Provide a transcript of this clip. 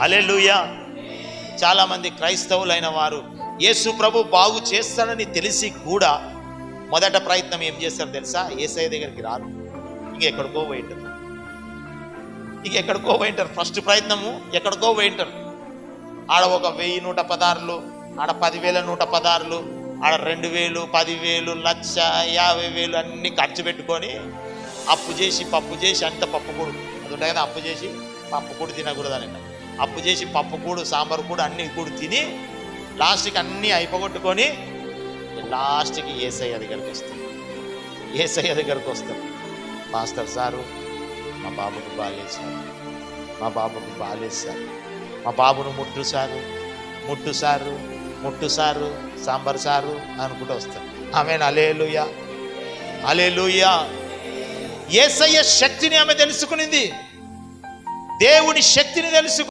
హల్లెలూయా. చాలామంది క్రైస్తవులైన వారు యేసు ప్రభు బాగు చేస్తాడని తెలిసి కూడా మొదట ప్రయత్నం ఏం చేస్తారు తెలుసా? యేసయ్య దగ్గరికి రారు, ఇంకెక్కడికో పోయింటారు. ఫస్ట్ ప్రయత్నము ఎక్కడికో పోయింటారు. ఆడ ఒక 1000 116, ఆడ 10,000 116, ఆడ 2,000 10,000 1,50,000 అన్ని ఖర్చు పెట్టుకొని అప్పు చేసి పప్పు చేసి అంత పప్పుకూడు అది ఉంటాయి కదా, అప్పు చేసి పప్పుకూడు తినకూడదని, అప్పు చేసి పప్పుకూడు సాంబారు కూడా అన్ని కూడు తిని లాస్ట్కి అన్నీ అయిపోగొట్టుకొని లాస్ట్కి యేసయ్య దగ్గరికి వస్తారు. మాస్టర్ సారు, మా బాబుకు బాగాలేదు సార్, మా బాబును ముట్టు సారు సాంబార్ సారు అనుకుంటూ వస్తారు. ఆమెన్. హల్లెలూయా, హల్లెలూయా. యేసయ్య శక్తిని ఆమె తెలుసుకునింది, దేవుని శక్తిని తెలుసుకు